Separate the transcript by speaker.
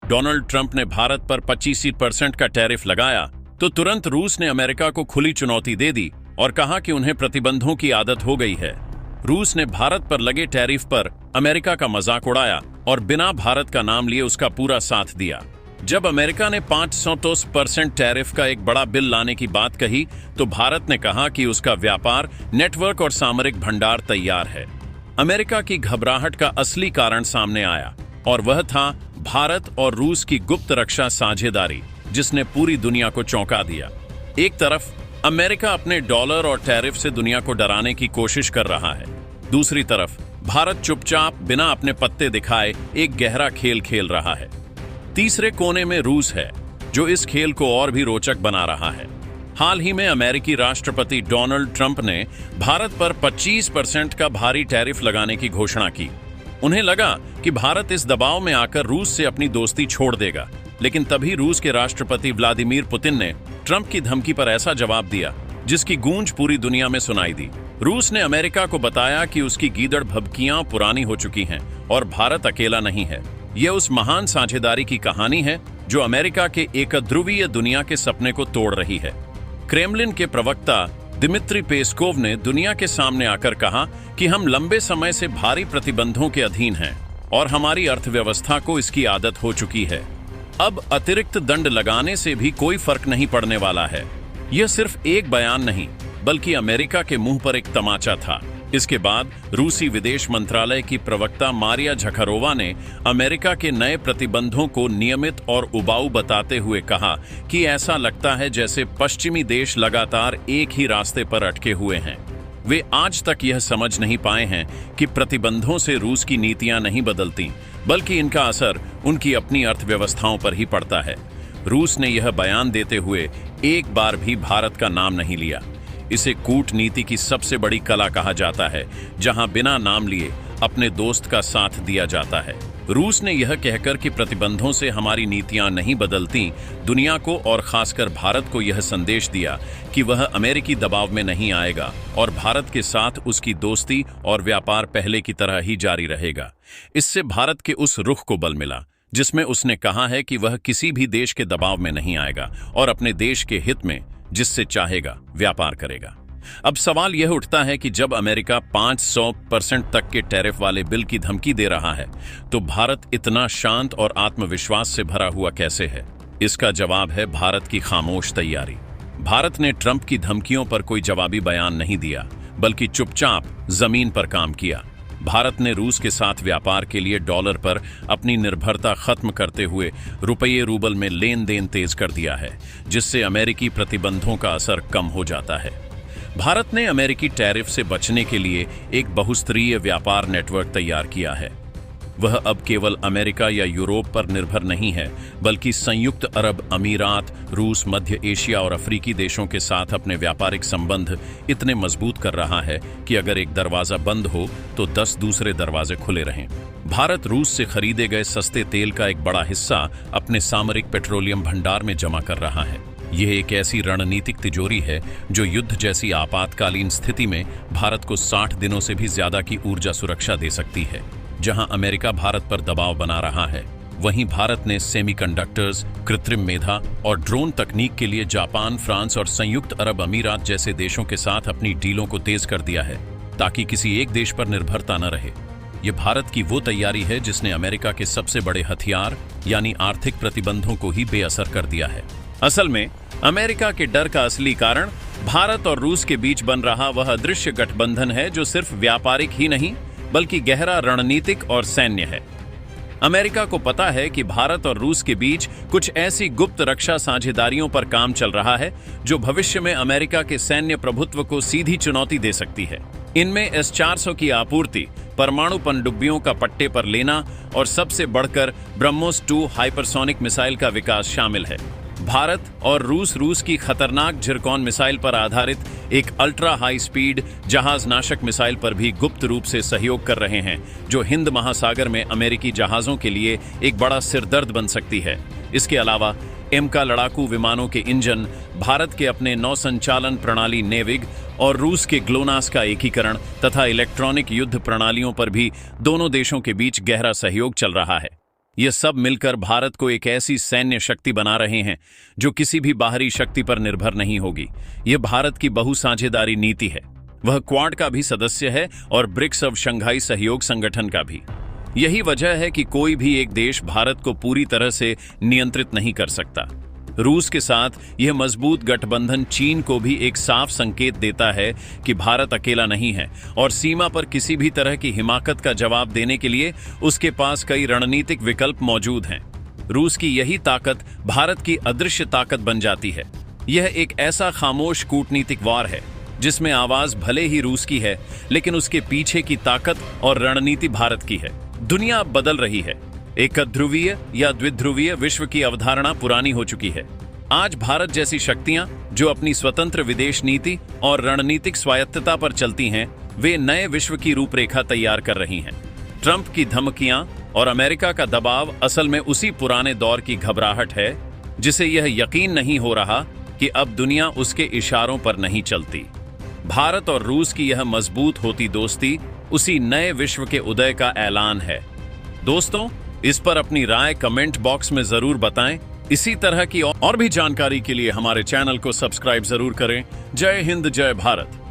Speaker 1: Donald Trump ने भारत पर 25% का टैरिफ लगाया तो तुरंत रूस ने अमेरिका को खुली चुनौती दे दी और कहा कि उन्हें प्रतिबंधों की आदत हो गई है। रूस ने भारत पर लगे टैरिफ पर अमेरिका का मजाक उड़ाया और बिना भारत का नाम लिए उसका पूरा साथ दिया। जब अमेरिका ने 500% टैरिफ का एक बड़ा बिल लाने की बात कही तो भारत ने कहा कि उसका व्यापार, नेटवर्क और सामरिक भंडार तैयार है। अमेरिका की घबराहट का असली कारण सामने आया और वह था भारत और रूस की गुप्त रक्षा साझेदारी, जिसने पूरी दुनिया को चौंका दिया। एक तरफ अमेरिका अपने डॉलर और टैरिफ से दुनिया को डराने की कोशिश कर रहा है, दूसरी तरफ भारत चुपचाप बिना अपने पत्ते दिखाए एक गहरा खेल खेल रहा है। तीसरे कोने में रूस है, जो इस खेल को और भी रोचक बना रहा है। हाल ही में अमेरिकी राष्ट्रपति डोनाल्ड ट्रंप ने भारत पर 25% का भारी टैरिफ लगाने की घोषणा की। उन्हें लगा कि भारत इस दबाव में आकर रूस से अपनी दोस्ती छोड़ देगा, लेकिन तभी रूस के राष्ट्रपति व्लादिमीर पुतिन ने ट्रंप की धमकी पर ऐसा जवाब दिया जिसकी गूंज पूरी दुनिया में सुनाई दी। रूस ने अमेरिका को बताया कि उसकी गीदड़ भभकियां पुरानी हो चुकी हैं और भारत अकेला नहीं है। यह उस महान साझेदारी की कहानी है जो अमेरिका के एकध्रुवीय दुनिया के सपने को तोड़ रही है। क्रेमलिन के प्रवक्ता दिमित्री पेस्कोव ने दुनिया के सामने आकर कहा कि हम लंबे समय से भारी प्रतिबंधों के अधीन हैं और हमारी अर्थव्यवस्था को इसकी आदत हो चुकी है। अब अतिरिक्त दंड लगाने से भी कोई फर्क नहीं पड़ने वाला है। यह सिर्फ एक बयान नहीं, बल्कि अमेरिका के मुंह पर एक तमाचा था। इसके बाद रूसी विदेश मंत्रालय की प्रवक्ता मारिया झखारोवा ने अमेरिका के नए प्रतिबंधों को नियमित और उबाऊ बताते हुए कहा कि ऐसा लगता है जैसे पश्चिमी देश लगातार एक ही रास्ते पर अटके हुए हैं। वे आज तक यह समझ नहीं पाए हैं कि प्रतिबंधों से रूस की नीतियां नहीं बदलती, बल्कि इनका असर उनकी अपनी अर्थव्यवस्थाओं पर ही पड़ता है। रूस ने यह बयान देते हुए एक बार भी भारत का नाम नहीं लिया। इसे कूटनीति की सबसे बड़ी कला कहा जाता है, जहां बिना नाम लिए अपने दोस्त का साथ दिया जाता है। रूस ने यह कहकर कि प्रतिबंधों से हमारी नीतियां नहीं बदलती, दुनिया को और खासकर भारत को यह संदेश दिया कि वह अमेरिकी दबाव में नहीं आएगा और भारत के साथ उसकी दोस्ती और व्यापार पहले की तरह ही जारी रहेगा। इससे भारत के उस रुख को बल मिला जिसमें उसने कहा है कि वह किसी भी देश के दबाव में नहीं आएगा और अपने देश के हित में जिससे चाहेगा व्यापार करेगा। अब सवाल यह उठता है कि जब अमेरिका 500% तक के टैरिफ वाले बिल की धमकी दे रहा है, तो भारत इतना शांत और आत्मविश्वास से भरा हुआ कैसे है? इसका जवाब है भारत की खामोश तैयारी। भारत ने ट्रंप की धमकियों पर कोई जवाबी बयान नहीं दिया, बल्कि चुपचाप जमीन पर काम किया। भारत ने रूस के साथ व्यापार के लिए डॉलर पर अपनी निर्भरता खत्म करते हुए रुपये रूबल में लेन देन तेज कर दिया है, जिससे अमेरिकी प्रतिबंधों का असर कम हो जाता है। भारत ने अमेरिकी टैरिफ से बचने के लिए एक बहुस्तरीय व्यापार नेटवर्क तैयार किया है। वह अब केवल अमेरिका या यूरोप पर निर्भर नहीं है, बल्कि संयुक्त अरब अमीरात, रूस, मध्य एशिया और अफ्रीकी देशों के साथ अपने व्यापारिक संबंध इतने मजबूत कर रहा है कि अगर एक दरवाजा बंद हो तो 10 दूसरे दरवाजे खुले रहें। भारत रूस से खरीदे गए सस्ते तेल का एक बड़ा हिस्सा अपने सामरिक पेट्रोलियम भंडार में जमा कर रहा है। यह एक ऐसी रणनीतिक तिजोरी है जो युद्ध जैसी आपातकालीन स्थिति में भारत को 60 दिनों से भी ज्यादा की ऊर्जा सुरक्षा दे सकती है। जहां अमेरिका भारत पर दबाव बना रहा है, वहीं भारत ने सेमीकंडक्टर्स, कृत्रिम मेधा और ड्रोन तकनीक के लिए जापान, फ्रांस और संयुक्त अरब अमीरात जैसे देशों के साथ अपनी डीलों को तेज कर दिया है, ताकि किसी एक देश पर निर्भरता न रहे। यह भारत की वो तैयारी है जिसने अमेरिका के सबसे बड़े हथियार यानी आर्थिक प्रतिबंधों को ही बेअसर कर दिया है। असल में अमेरिका के डर का असली कारण भारत और रूस के बीच बन रहा वह अदृश्य गठबंधन है, जो सिर्फ व्यापारिक ही नहीं बल्कि गहरा रणनीतिक और सैन्य है। अमेरिका को पता है कि भारत और रूस के बीच कुछ ऐसी गुप्त रक्षा साझेदारियों पर काम चल रहा है जो भविष्य में अमेरिका के सैन्य प्रभुत्व को सीधी चुनौती दे सकती है। इनमें S-400 की आपूर्ति, परमाणु पनडुब्बियों का पट्टे पर लेना और सबसे बढ़कर ब्रह्मोस 2 हाइपरसोनिक मिसाइल का विकास शामिल है। भारत और रूस की खतरनाक झिरकॉन मिसाइल पर आधारित एक अल्ट्रा हाई स्पीड जहाज नाशक मिसाइल पर भी गुप्त रूप से सहयोग कर रहे हैं, जो हिंद महासागर में अमेरिकी जहाजों के लिए एक बड़ा सिरदर्द बन सकती है। इसके अलावा एमका लड़ाकू विमानों के इंजन, भारत के अपने नौसंचालन प्रणाली नेविग और रूस के ग्लोनास का एकीकरण तथा इलेक्ट्रॉनिक युद्ध प्रणालियों पर भी दोनों देशों के बीच गहरा सहयोग चल रहा है। ये सब मिलकर भारत को एक ऐसी सैन्य शक्ति बना रहे हैं जो किसी भी बाहरी शक्ति पर निर्भर नहीं होगी। यह भारत की बहुसाझेदारी नीति है। वह क्वाड का भी सदस्य है और ब्रिक्स ऑफ शंघाई सहयोग संगठन का भी। यही वजह है कि कोई भी एक देश भारत को पूरी तरह से नियंत्रित नहीं कर सकता। रूस के साथ यह मजबूत गठबंधन चीन को भी एक साफ संकेत देता है कि भारत अकेला नहीं है और सीमा पर किसी भी तरह की हिमाकत का जवाब देने के लिए उसके पास कई रणनीतिक विकल्प मौजूद हैं। रूस की यही ताकत भारत की अदृश्य ताकत बन जाती है। यह एक ऐसा खामोश कूटनीतिक वार है जिसमें आवाज भले ही रूस की है, लेकिन उसके पीछे की ताकत और रणनीति भारत की है। दुनिया अब बदल रही है। एक ध्रुवीय या द्विध्रुवीय विश्व की अवधारणा पुरानी हो चुकी है। आज भारत जैसी शक्तियां जो अपनी स्वतंत्र विदेश नीति और रणनीतिक स्वायत्तता पर चलती हैं, वे नए विश्व की रूपरेखा तैयार कर रही हैं। ट्रंप की धमकियां और अमेरिका का दबाव असल में उसी पुराने दौर की घबराहट है जिसे यह यकीन नहीं हो रहा कि अब दुनिया उसके इशारों पर नहीं चलती। भारत और रूस की यह मजबूत होती दोस्ती उसी नए विश्व के उदय का ऐलान है। दोस्तों, इस पर अपनी राय कमेंट बॉक्स में जरूर बताएं। इसी तरह की और भी जानकारी के लिए हमारे चैनल को सब्सक्राइब जरूर करें। जय हिंद, जय भारत।